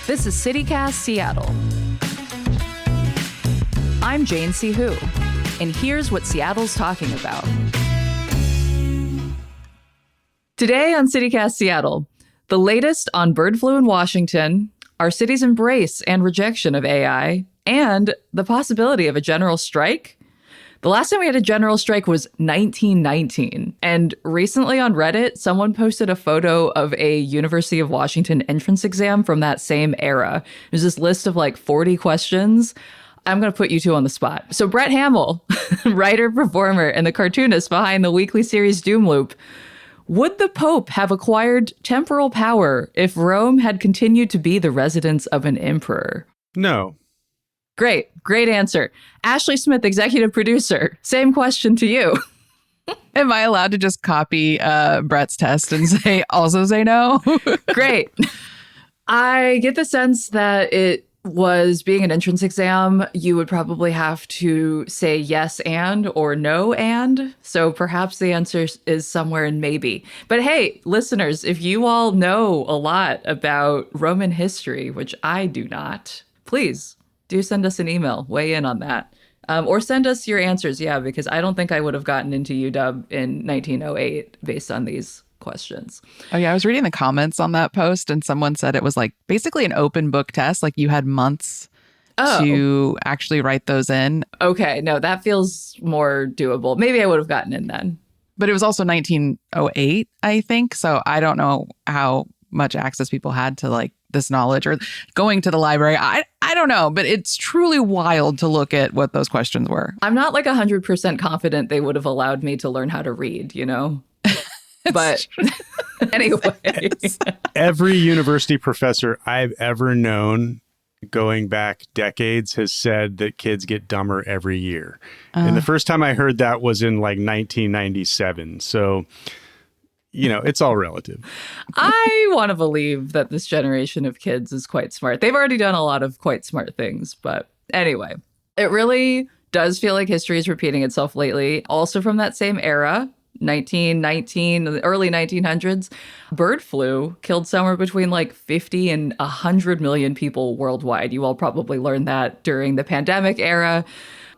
This is CityCast Seattle. I'm Jane C. Hu, and here's what Seattle's talking about. Today on CityCast Seattle, the latest on bird flu in Washington, our city's embrace and rejection of AI, and the possibility of a general strike. The last time we had a general strike was 1919. And recently on Reddit, someone posted a photo of a University of Washington entrance exam from that same era. There's this list of like 40 questions. I'm going to put you two on the spot. So Brett Hamil, writer, performer, and the cartoonist behind the weekly series Doom Loop. Would the Pope have acquired temporal power if Rome had continued to be the residence of an emperor? No. Great answer. Ashley Smith, executive producer. Same question to you. Am I allowed to just copy Brett's test and also say no? Great. I get the sense that it was being an entrance exam. You would probably have to say yes and or no and. So perhaps the answer is somewhere in maybe. But hey, listeners, if you all know a lot about Roman history, which I do not, please do send us an email, weigh in on that. Or send us your answers, because I don't think I would have gotten into UW in 1908 based on these questions. Oh, yeah, I was reading the comments on that post and someone said it was like basically an open book test. Like you had months to actually write those in. Okay, no, that feels more doable. Maybe I would have gotten in then. But it was also 1908, I think. So I don't know how much access people had to like this knowledge or going to the library. I don't know, but it's truly wild to look at what those questions were. I'm not like 100% confident they would have allowed me to learn how to read, But anyway. Every university professor I've ever known going back decades has said that kids get dumber every year. And the first time I heard that was in like 1997. So it's all relative. I want to believe that this generation of kids is quite smart. They've already done a lot of quite smart things. But anyway, it really does feel like history is repeating itself lately. Also from that same era, 1919, the early 1900s, bird flu killed somewhere between like 50 and 100 million people worldwide. You all probably learned that during the pandemic era.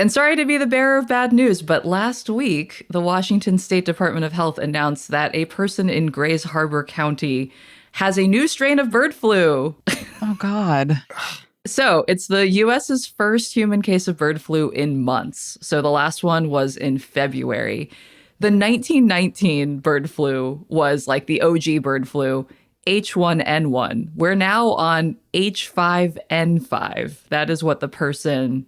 And sorry to be the bearer of bad news, but last week, the Washington State Department of Health announced that a person in Grays Harbor County has a new strain of bird flu. Oh, God. So it's the U.S.'s first human case of bird flu in months. So the last one was in February. The 1919 bird flu was like the OG bird flu, H1N1. We're now on H5N5. That is what the person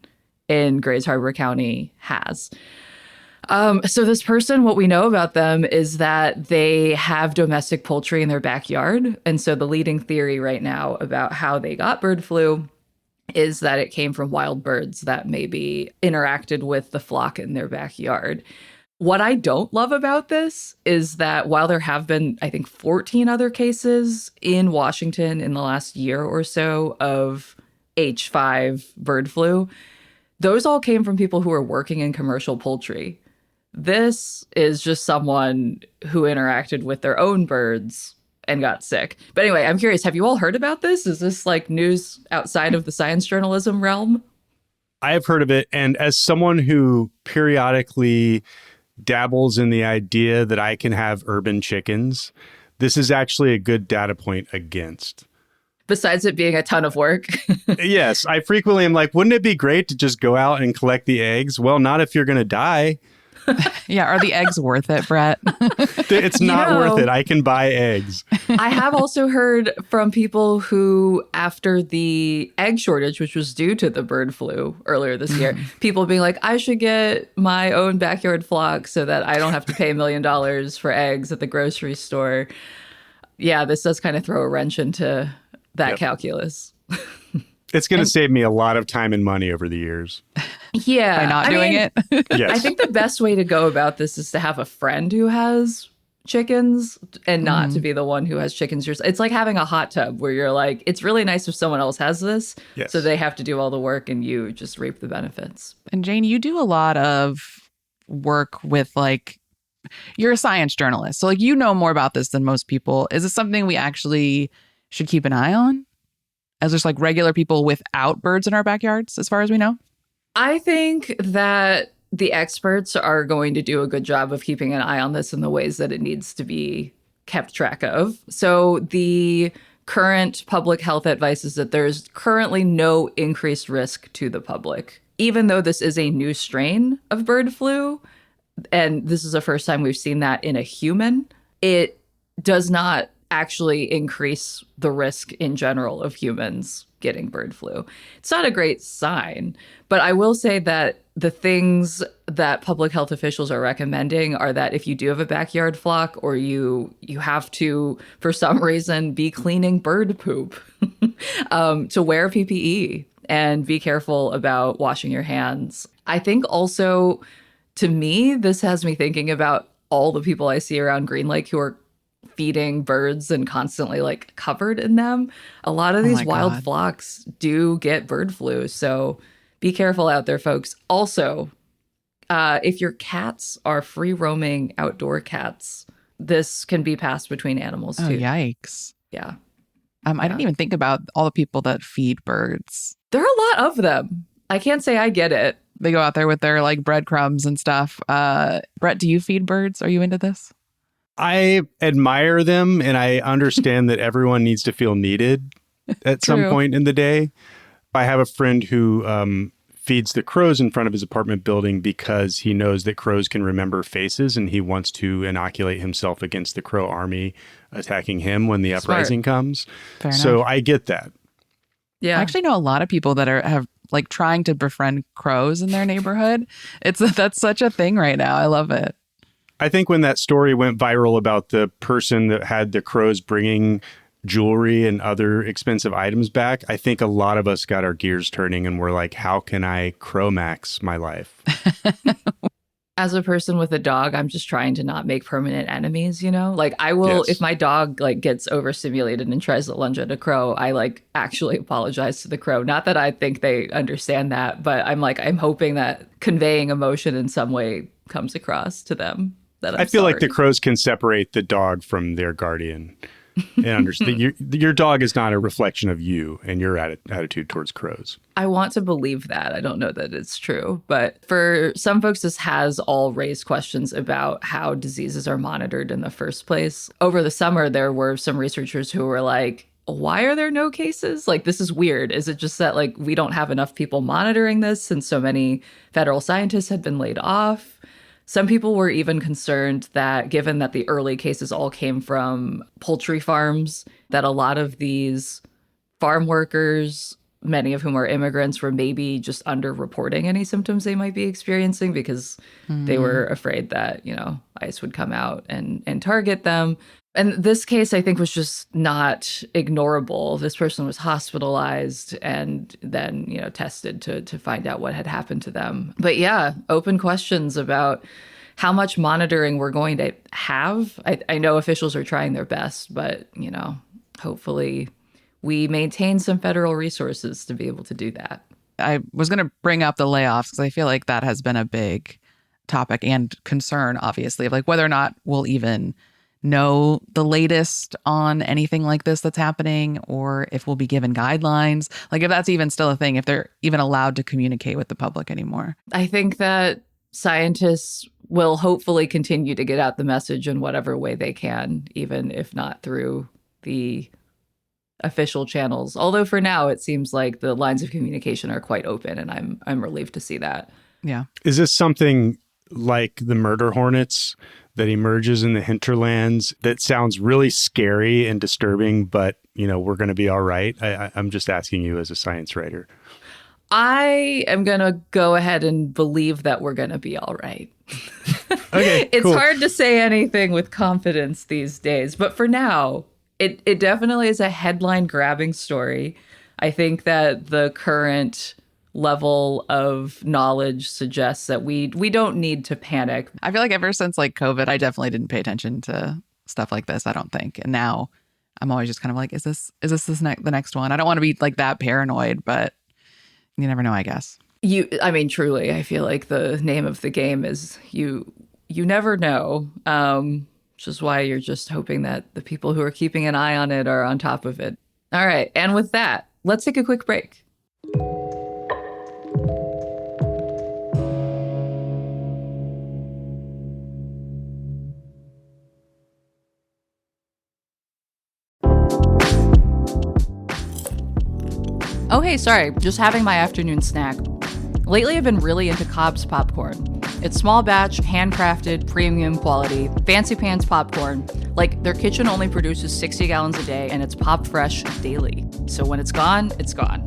in Grays Harbor County has. So this person, what we know about them is that they have domestic poultry in their backyard. And so the leading theory right now about how they got bird flu is that it came from wild birds that maybe interacted with the flock in their backyard. What I don't love about this is that while there have been, I think, 14 other cases in Washington in the last year or so of H5 bird flu, those all came from people who are working in commercial poultry. This is just someone who interacted with their own birds and got sick. But anyway, I'm curious, have you all heard about this? Is this like news outside of the science journalism realm? I have heard of it. And as someone who periodically dabbles in the idea that I can have urban chickens, this is actually a good data point against. Besides it being a ton of work. Yes, I frequently am like, wouldn't it be great to just go out and collect the eggs? Well, not if you're going to die. Yeah, are the eggs worth it, Brett? It's not worth it. I can buy eggs. I have also heard from people who, after the egg shortage, which was due to the bird flu earlier this year, people being like, I should get my own backyard flock so that I don't have to pay $1 million for eggs at the grocery store. Yeah, this does kind of throw a wrench into that calculus. It's going to save me a lot of time and money over the years. Yeah. By not doing it? Yes. I think the best way to go about this is to have a friend who has chickens and not to be the one who has chickens yourself. It's like having a hot tub where you're like, it's really nice if someone else has this. Yes. So they have to do all the work and you just reap the benefits. And Jane, you do a lot of work with like, you're a science journalist. So like, you know more about this than most people. Is this something we actually should keep an eye on as just like regular people without birds in our backyards, as far as we know? I think that the experts are going to do a good job of keeping an eye on this in the ways that it needs to be kept track of. So the current public health advice is that there's currently no increased risk to the public, even though this is a new strain of bird flu. And this is the first time we've seen that in a human. It does not actually increase the risk in general of humans getting bird flu. It's not a great sign, but I will say that the things that public health officials are recommending are that if you do have a backyard flock or you have to, for some reason, be cleaning bird poop, to wear PPE and be careful about washing your hands. I think also, to me, this has me thinking about all the people I see around Green Lake who are feeding birds and constantly like covered in them. A lot of these wild flocks do get bird flu. So be careful out there, folks. Also, if your cats are free roaming outdoor cats, this can be passed between animals too. Oh, yikes. Yeah. I didn't even think about all the people that feed birds. There are a lot of them. I can't say I get it. They go out there with their like breadcrumbs and stuff. Brett, do you feed birds? Are you into this? I admire them, and I understand that everyone needs to feel needed at some point in the day. I have a friend who feeds the crows in front of his apartment building because he knows that crows can remember faces, and he wants to inoculate himself against the crow army attacking him when the uprising comes. Fair so enough. I get that. Yeah. I actually know a lot of people that have like trying to befriend crows in their neighborhood. That's such a thing right now. I love it. I think when that story went viral about the person that had the crows bringing jewelry and other expensive items back, I think a lot of us got our gears turning and we're like, how can I crow max my life? As a person with a dog, I'm just trying to not make permanent enemies, you know? Like I will, if my dog like gets overstimulated and tries to lunge at a crow, I like actually apologize to the crow. Not that I think they understand that, but I'm hoping that conveying emotion in some way comes across to them. That I feel like the crows can separate the dog from their guardian and understand your dog is not a reflection of you and your attitude towards crows. I want to believe that. I don't know that it's true. But for some folks, this has all raised questions about how diseases are monitored in the first place. Over the summer, there were some researchers who were like, why are there no cases? Like, this is weird. Is it just that, like, we don't have enough people monitoring this since so many federal scientists had been laid off? Some people were even concerned that given that the early cases all came from poultry farms, that a lot of these farm workers, many of whom are immigrants, were maybe just underreporting any symptoms they might be experiencing because they were afraid that, ICE would come out and target them. And this case, I think, was just not ignorable. This person was hospitalized and then, tested to find out what had happened to them. But yeah, open questions about how much monitoring we're going to have. I know officials are trying their best, but, hopefully we maintain some federal resources to be able to do that. I was going to bring up the layoffs because I feel like that has been a big topic and concern, obviously, of like whether or not we'll even know the latest on anything like this that's happening, or if we'll be given guidelines, like if that's even still a thing, if they're even allowed to communicate with the public anymore. I think that scientists will hopefully continue to get out the message in whatever way they can, even if not through the official channels. Although for now, it seems like the lines of communication are quite open, and I'm relieved to see that. Yeah. Is this something like the murder hornets that emerges in the hinterlands that sounds really scary and disturbing, but, we're going to be all right? I'm just asking you as a science writer. I am going to go ahead and believe that we're going to be all right. Okay, It's cool. hard to say anything with confidence these days, but for now, it definitely is a headline-grabbing story. I think that the current level of knowledge suggests that we don't need to panic. I feel like ever since like COVID, I definitely didn't pay attention to stuff like this, I don't think. And now I'm always just kind of like, is this the next one? I don't want to be like that paranoid, but you never know, I guess. Truly, I feel like the name of the game is you never know. Which is why you're just hoping that the people who are keeping an eye on it are on top of it. All right. And with that, let's take a quick break. Oh, hey, sorry, just having my afternoon snack. Lately, I've been really into Cobb's popcorn. It's small batch, handcrafted, premium quality, fancy pants popcorn. Like, their kitchen only produces 60 gallons a day, and it's pop fresh daily. So when it's gone, it's gone.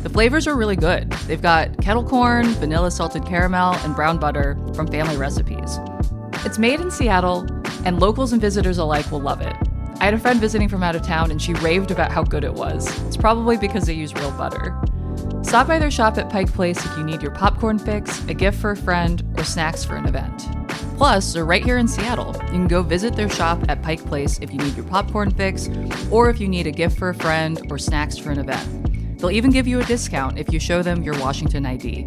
The flavors are really good. They've got kettle corn, vanilla salted caramel, and brown butter from family recipes. It's made in Seattle, and locals and visitors alike will love it. I had a friend visiting from out of town, and she raved about how good it was. It's probably because they use real butter. Stop by their shop at Pike Place if you need your popcorn fix, a gift for a friend, or snacks for an event. Plus, they're right here in Seattle. You can go visit their shop at Pike Place if you need your popcorn fix, or if you need a gift for a friend or snacks for an event. They'll even give you a discount if you show them your Washington ID.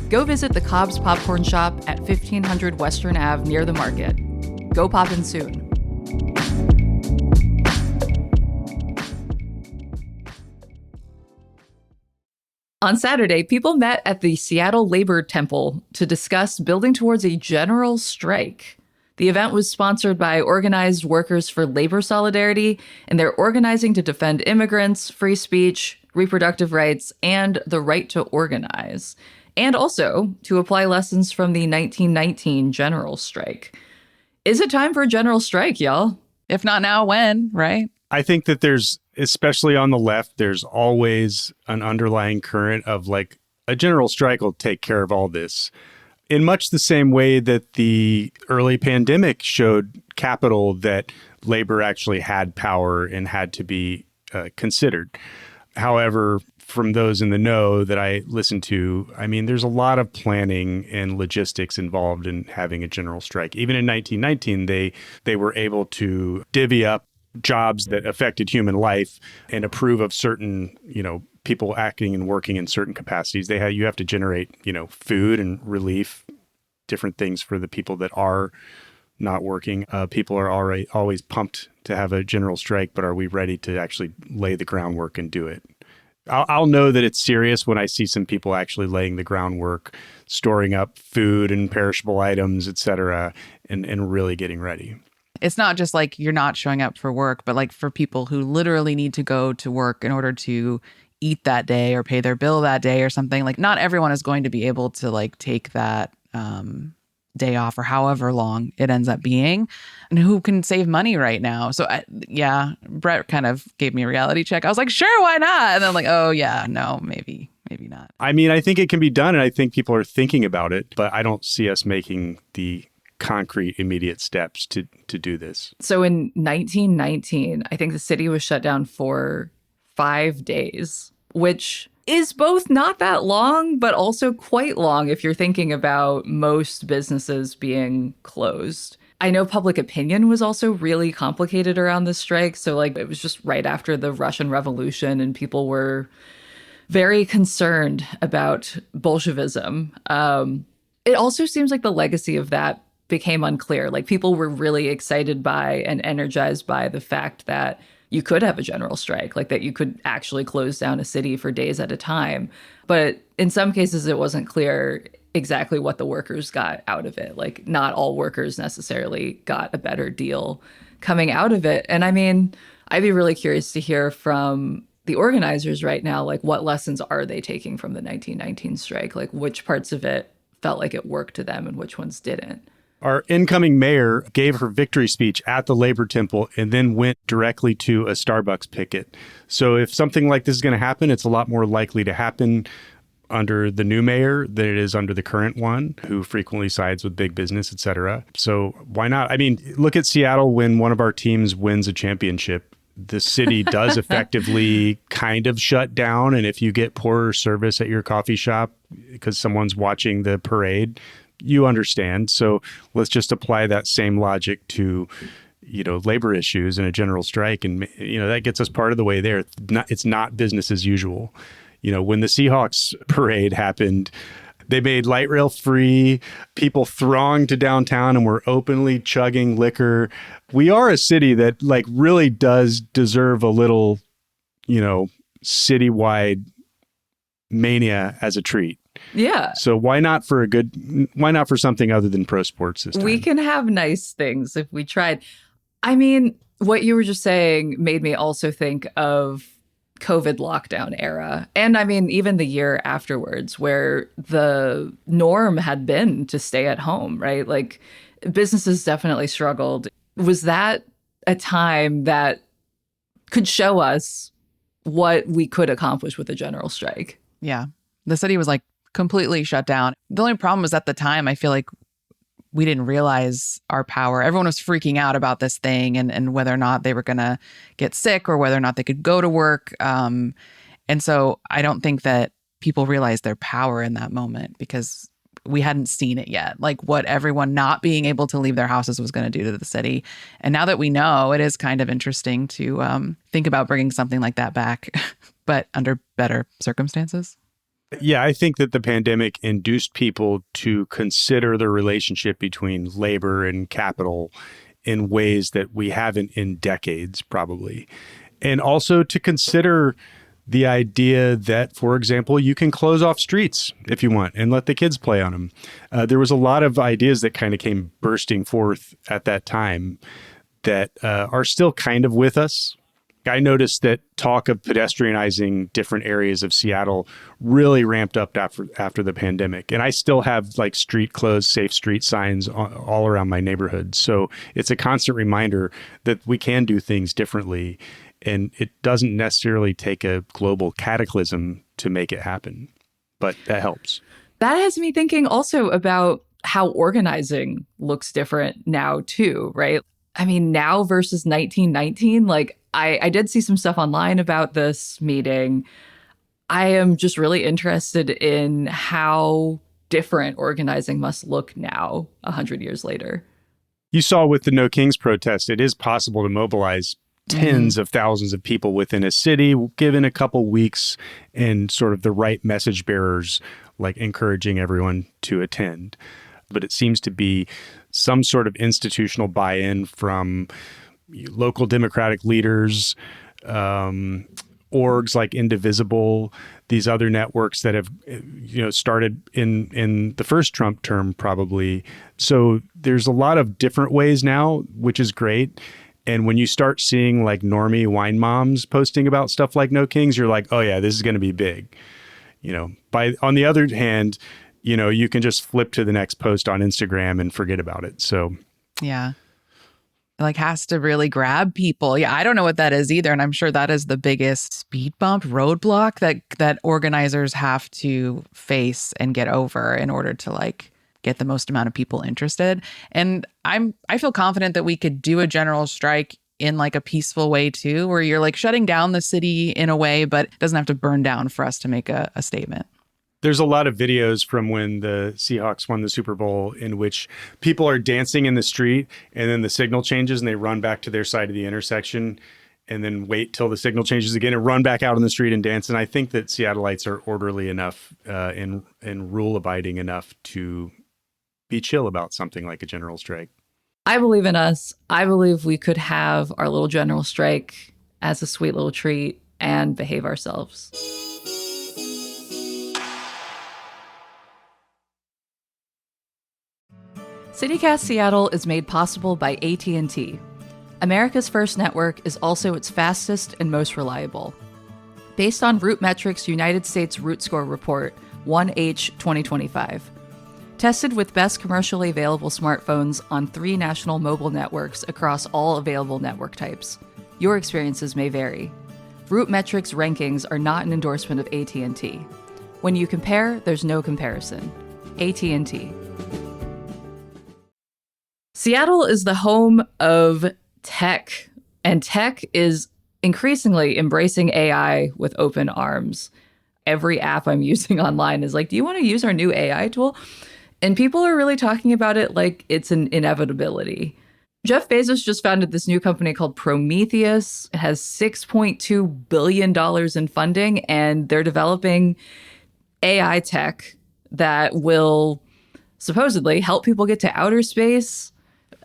Go visit the Cobb's Popcorn Shop at 1500 Western Ave near the market. Go pop in soon. On Saturday, people met at the Seattle Labor Temple to discuss building towards a general strike. The event was sponsored by Organized Workers for Labor Solidarity, and they're organizing to defend immigrants, free speech, reproductive rights, and the right to organize, and also to apply lessons from the 1919 general strike. Is it time for a general strike, y'all? If not now, when, right? I think that there's, especially on the left, there's always an underlying current of like a general strike will take care of all this. In much the same way that the early pandemic showed capital that labor actually had power and had to be considered. However, from those in the know that I listen to, I mean, there's a lot of planning and logistics involved in having a general strike. Even in 1919, they were able to divvy up jobs that affected human life and approve of certain, people acting and working in certain capacities. You have to generate, food and relief, different things for the people that are not working. People are always pumped to have a general strike, but are we ready to actually lay the groundwork and do it? I'll know that it's serious when I see some people actually laying the groundwork, storing up food and perishable items, et cetera, and really getting ready. It's not just like you're not showing up for work, but like for people who literally need to go to work in order to eat that day or pay their bill that day or something. Like not everyone is going to be able to like take that day off or however long it ends up being, and who can save money right now. So Brett kind of gave me a reality check. I was like, sure, why not? And then like, oh yeah, no, maybe not. I mean, I think it can be done, and I think people are thinking about it, but I don't see us making the concrete immediate steps to do this. So in 1919, I think the city was shut down for 5 days, which is both not that long, but also quite long if you're thinking about most businesses being closed. I know public opinion was also really complicated around this strike. So like it was just right after the Russian Revolution and people were very concerned about Bolshevism. It also seems like the legacy of that became unclear. Like people were really excited by and energized by the fact that you could have a general strike, like that you could actually close down a city for days at a time. But in some cases, it wasn't clear exactly what the workers got out of it. Like not all workers necessarily got a better deal coming out of it. And I mean, I'd be really curious to hear from the organizers right now, like what lessons are they taking from the 1919 strike? Like which parts of it felt like it worked to them and which ones didn't? Our incoming mayor gave her victory speech at the Labor Temple and then went directly to a Starbucks picket. So if something like this is going to happen, it's a lot more likely to happen under the new mayor than it is under the current one, who frequently sides with big business, et cetera. So why not? I mean, look at Seattle when one of our teams wins a championship. The city does effectively kind of shut down. And if you get poorer service at your coffee shop because someone's watching the parade, you understand. So let's just apply that same logic to, labor issues and a general strike. And, that gets us part of the way there. It's not business as usual. When the Seahawks parade happened, they made light rail free. People thronged to downtown and were openly chugging liquor. We are a city that really does deserve a little citywide mania as a treat. Yeah. So why not for something other than pro sports this time? We can have nice things if we tried. I mean, what you were just saying made me also think of COVID lockdown era. And I mean, even the year afterwards, where the norm had been to stay at home, right? Like businesses definitely struggled. Was that a time that could show us what we could accomplish with a general strike? Yeah. The city was like completely shut down. The only problem was at the time, I feel like we didn't realize our power. Everyone was freaking out about this thing and whether or not they were going to get sick or whether or not they could go to work. And so I don't think that people realized their power in that moment because we hadn't seen it yet, like what everyone not being able to leave their houses was going to do to the city. And now that we know, it is kind of interesting to think about bringing something like that back, but under better circumstances. Yeah, I think that the pandemic induced people to consider the relationship between labor and capital in ways that we haven't in decades, probably. And also to consider the idea that, for example, you can close off streets if you want and let the kids play on them. There was a lot of ideas that kind of came bursting forth at that time that are still kind of with us. I noticed that talk of pedestrianizing different areas of Seattle really ramped up after the pandemic. And I still have like street closed, safe street signs all around my neighborhood. So it's a constant reminder that we can do things differently. And it doesn't necessarily take a global cataclysm to make it happen. But that helps. That has me thinking also about how organizing looks different now too, right? I mean, now versus 1919, like I did see some stuff online about this meeting. I am just really interested in how different organizing must look now, 100 years later. You saw with the No Kings protest, it is possible to mobilize tens of thousands of people within a city, given a couple weeks and sort of the right message bearers, like encouraging everyone to attend. But it seems to be some sort of institutional buy-in from local Democratic leaders, orgs like Indivisible, these other networks that have started in the first Trump term probably. So there's a lot of different ways now, which is great. And when you start seeing like normie wine moms posting about stuff like No Kings, you're like, oh yeah, this is going to be big. On the other hand, you can just flip to the next post on Instagram and forget about it. So yeah. Like has to really grab people. Yeah, I don't know what that is either. And I'm sure that is the biggest speed bump roadblock that organizers have to face and get over in order to like get the most amount of people interested. And I feel confident that we could do a general strike in like a peaceful way too, where you're like shutting down the city in a way, but it doesn't have to burn down for us to make a statement. There's a lot of videos from when the Seahawks won the Super Bowl in which people are dancing in the street and then the signal changes and they run back to their side of the intersection and then wait till the signal changes again and run back out on the street and dance. And I think that Seattleites are orderly enough and rule abiding enough to be chill about something like a general strike. I believe in us. I believe we could have our little general strike as a sweet little treat and behave ourselves. CityCast Seattle is made possible by AT&T. America's first network is also its fastest and most reliable. Based on RootMetrics' United States Root Score Report, 1H 2025. Tested with best commercially available smartphones on 3 national mobile networks across all available network types. Your experiences may vary. RootMetrics rankings are not an endorsement of AT&T. When you compare, there's no comparison. AT&T. Seattle is the home of tech, and tech is increasingly embracing AI with open arms. Every app I'm using online is like, do you want to use our new AI tool? And people are really talking about it like it's an inevitability. Jeff Bezos just founded this new company called Prometheus. It has $6.2 billion in funding, and they're developing AI tech that will supposedly help people get to outer space,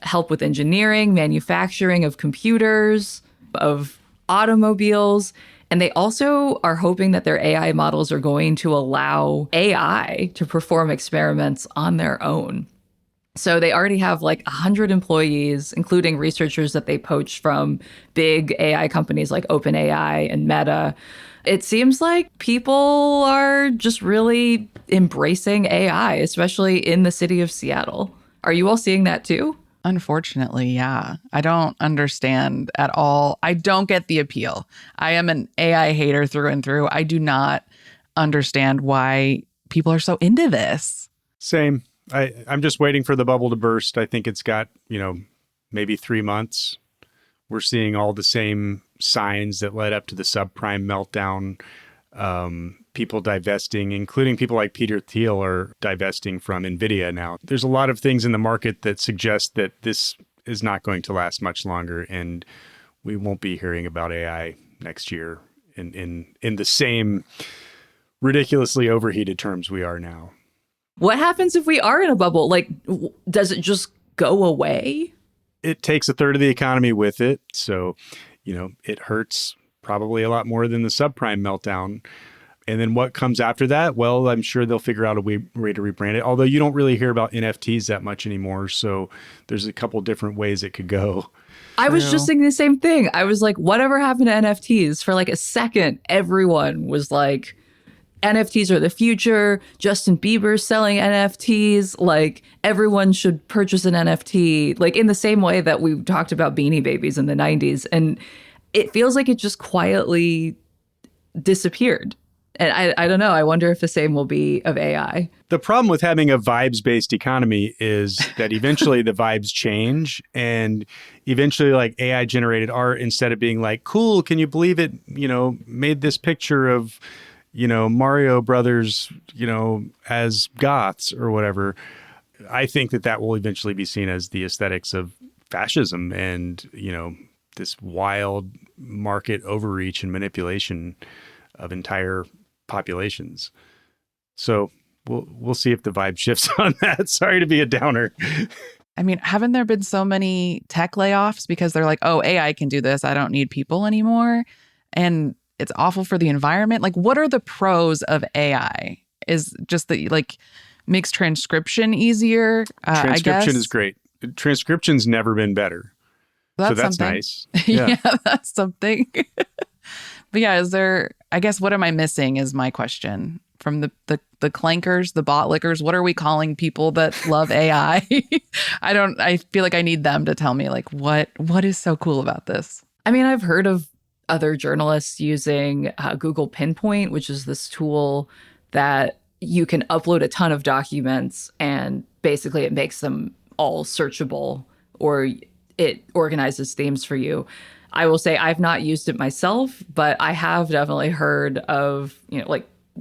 help with engineering, manufacturing of computers, of automobiles. And they also are hoping that their AI models are going to allow AI to perform experiments on their own. So they already have like 100 employees, including researchers that they poach from big AI companies like OpenAI and Meta. It seems like people are just really embracing AI, especially in the city of Seattle. Are you all seeing that too? Unfortunately, yeah. I don't understand at all. I don't get the appeal. I am an AI hater through and through. I do not understand why people are so into this. Same. I'm just waiting for the bubble to burst. I think it's got, maybe 3 months. We're seeing all the same signs that led up to the subprime meltdown. People divesting, including people like Peter Thiel, are divesting from NVIDIA now. There's a lot of things in the market that suggest that this is not going to last much longer, and we won't be hearing about AI next year in the same ridiculously overheated terms we are now. What happens if we are in a bubble? Like, does it just go away? It takes a third of the economy with it. So, it hurts probably a lot more than the subprime meltdown. And then what comes after that? Well, I'm sure they'll figure out a way to rebrand it. Although you don't really hear about NFTs that much anymore. So there's a couple different ways it could go. I was just thinking the same thing. I was like, whatever happened to NFTs? For like a second, everyone was like, NFTs are the future. Justin Bieber's selling NFTs. Like, everyone should purchase an NFT. Like, in the same way that we talked about Beanie Babies in the 90s. And it feels like it just quietly disappeared. And I don't know. I wonder if the same will be of AI. The problem with having a vibes-based economy is that eventually the vibes change, and eventually like AI generated art, instead of being like, cool, can you believe it, made this picture of, Mario Brothers, as goths or whatever. I think that will eventually be seen as the aesthetics of fascism and, this wild market overreach and manipulation of entire populations. So we'll see if the vibe shifts on that. Sorry to be a downer. I mean, haven't there been so many tech layoffs because they're like, oh, AI can do this. I don't need people anymore. And it's awful for the environment. Like, what are the pros of AI? Is just that makes transcription easier? Transcription is great. Transcription's never been better. So that's nice. Yeah, that's something. But yeah, what am I missing is my question. From the clankers, the bot lickers, what are we calling people that love AI? I feel like I need them to tell me like what is so cool about this? I mean, I've heard of other journalists using Google Pinpoint, which is this tool that you can upload a ton of documents and basically it makes them all searchable, or it organizes themes for you. I will say I've not used it myself, but I have definitely heard of,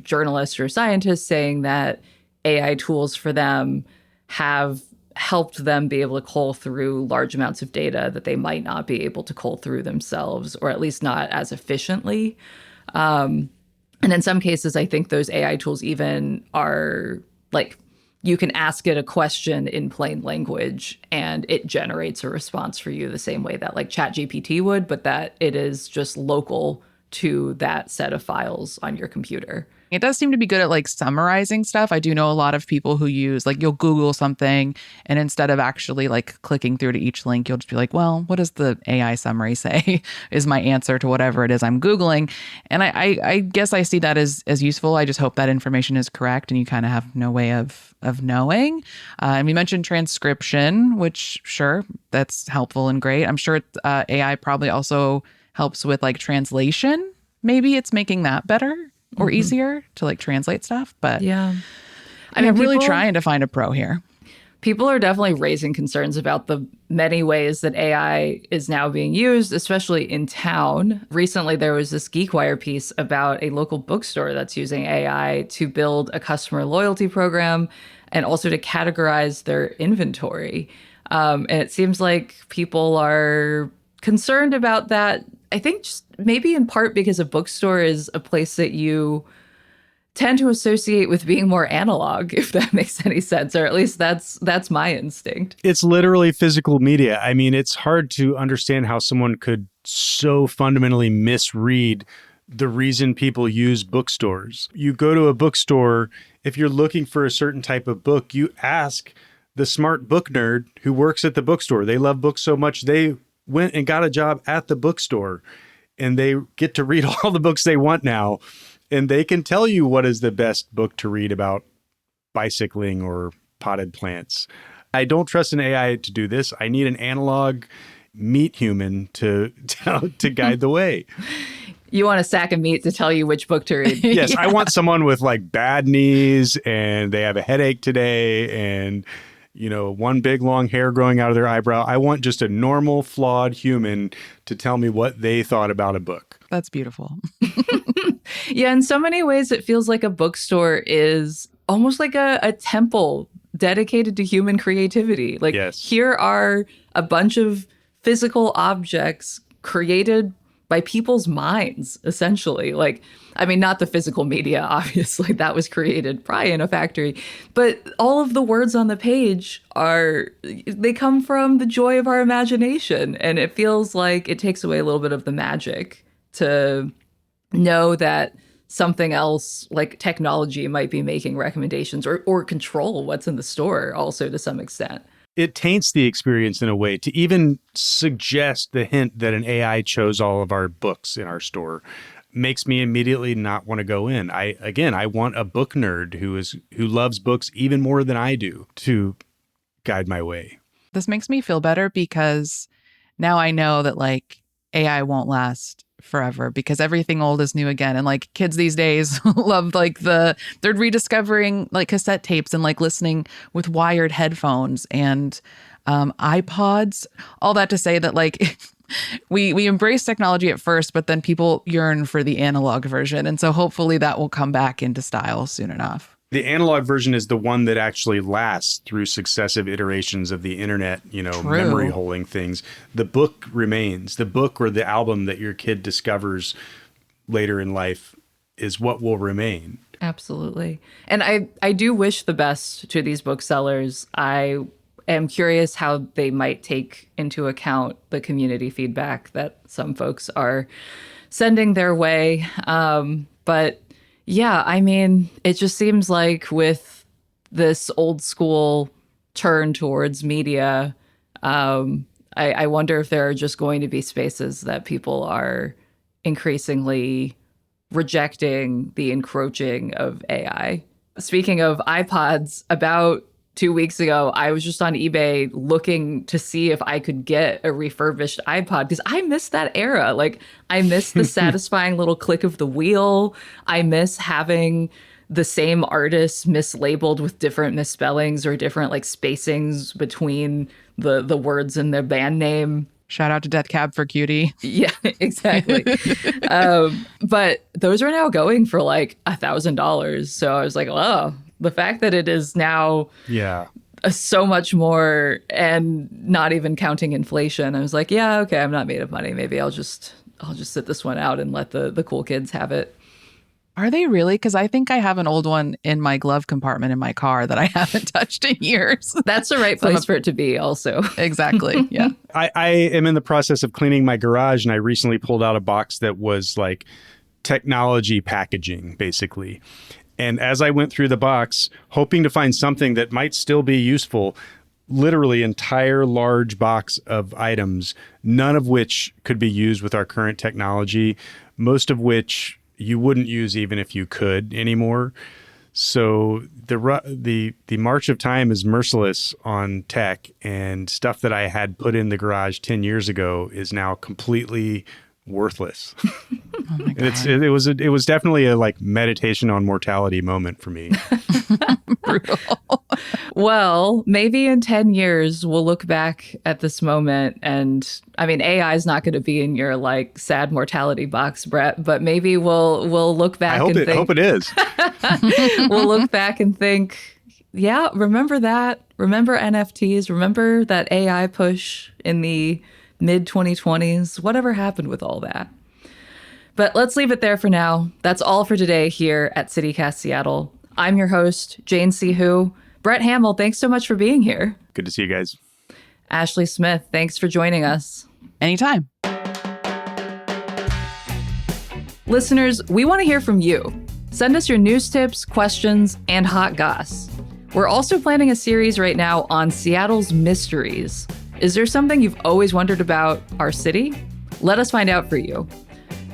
journalists or scientists saying that AI tools for them have helped them be able to cull through large amounts of data that they might not be able to cull through themselves, or at least not as efficiently. And in some cases, I think those AI tools even are like, you can ask it a question in plain language and it generates a response for you the same way that like ChatGPT would, but that it is just local to that set of files on your computer. It does seem to be good at like summarizing stuff. I do know a lot of people who use like, you'll Google something and instead of actually like clicking through to each link, you'll just be like, well, what does the AI summary say is my answer to whatever it is I'm Googling. And I guess I see that as useful. I just hope that information is correct and you kind of have no way of knowing. And we mentioned transcription, which sure, that's helpful and great. I'm sure AI probably also helps with like translation. Maybe it's making that better or easier to like translate stuff. But yeah, I'm really trying to find a pro here. People are definitely raising concerns about the many ways that AI is now being used, especially in town. Recently, there was this GeekWire piece about a local bookstore that's using AI to build a customer loyalty program and also to categorize their inventory. And it seems like people are concerned about that. I think just maybe in part because a bookstore is a place that you tend to associate with being more analog, if that makes any sense, or at least that's my instinct. It's literally physical media. I mean, it's hard to understand how someone could so fundamentally misread the reason people use bookstores. You go to a bookstore, if you're looking for a certain type of book, you ask the smart book nerd who works at the bookstore. They love books so much, they went and got a job at the bookstore, and they get to read all the books they want now. And they can tell you what is the best book to read about bicycling or potted plants. I don't trust an AI to do this. I need an analog meat human to guide the way. You want a sack of meat to tell you which book to read. Yes, yeah. I want someone with like bad knees and they have a headache today and, you know, one big long hair growing out of their eyebrow. I want just a normal, flawed human to tell me what they thought about a book. That's beautiful. Yeah, in so many ways, it feels like a bookstore is almost like a temple dedicated to human creativity. Like, yes. Here are a bunch of physical objects created by people's minds, essentially. Like, I mean, not the physical media, obviously, that was created probably in a factory, but all of the words on the page they come from the joy of our imagination. And it feels like it takes away a little bit of the magic to know that something else like technology might be making recommendations or control what's in the store also to some extent. It taints the experience in a way to even suggest the hint that an AI chose all of our books in our store makes me immediately not want to go in. I want a book nerd who loves books even more than I do to guide my way. This makes me feel better because now I know that like AI won't last forever because everything old is new again. And like kids these days love like they're rediscovering like cassette tapes and like listening with wired headphones and iPods. All that to say that like we embrace technology at first, but then people yearn for the analog version. And so hopefully that will come back into style soon enough. The analog version is the one that actually lasts through successive iterations of the internet, True. Memory holding things. The book remains. The book or the album that your kid discovers later in life is what will remain. Absolutely. And I do wish the best to these booksellers. I am curious how they might take into account the community feedback that some folks are sending their way. But yeah, I mean, it just seems like with this old school turn towards media, I wonder if there are just going to be spaces that people are increasingly rejecting the encroaching of AI. Speaking of iPods, about 2 weeks ago, I was just on eBay looking to see if I could get a refurbished iPod because I miss that era. Like, I miss the satisfying little click of the wheel. I miss having the same artist mislabeled with different misspellings or different like spacings between the words in their band name. Shout out to Death Cab for Cutie. Yeah, exactly. But those are now going for like $1,000. So I was like, oh, the fact that it is now so much more and not even counting inflation. I was like, yeah, okay, I'm not made of money. Maybe I'll just sit this one out and let the cool kids have it. Are they really? Because I think I have an old one in my glove compartment in my car that I haven't touched in years. That's the right place for it to be also. Exactly. Yeah. I am in the process of cleaning my garage, and I recently pulled out a box that was like technology packaging, basically. And as I went through the box, hoping to find something that might still be useful, literally entire large box of items, none of which could be used with our current technology, most of which you wouldn't use even if you could anymore. So the march of time is merciless on tech, and stuff that I had put in the garage 10 years ago is now completely worthless. Oh my God. And it was definitely a like meditation on mortality moment for me. Brutal. Well, maybe in 10 years we'll look back at this moment, and I mean, AI is not going to be in your like sad mortality box, Brett, but maybe we'll look back I hope it is. We'll look back and think, yeah, remember that? Remember NFTs? Remember that AI push in the mid 2020s? Whatever happened with all that? But let's leave it there for now. That's all for today here at CityCast Seattle. I'm your host, Jane C. Hu. Brett Hamil, thanks so much for being here. Good to see you guys. Ashley Smith, thanks for joining us. Anytime. Listeners, we want to hear from you. Send us your news tips, questions, and hot goss. We're also planning a series right now on Seattle's mysteries. Is there something you've always wondered about our city? Let us find out for you.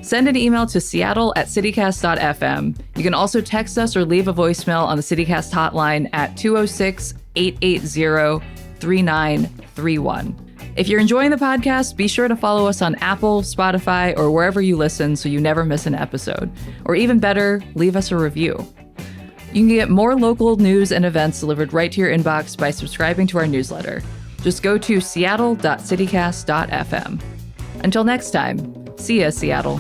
Send an email to seattle@citycast.fm. You can also text us or leave a voicemail on the CityCast hotline at 206-880-3931. If you're enjoying the podcast, be sure to follow us on Apple, Spotify, or wherever you listen so you never miss an episode. Or even better, leave us a review. You can get more local news and events delivered right to your inbox by subscribing to our newsletter. Just go to seattle.citycast.fm. Until next time, see ya, Seattle.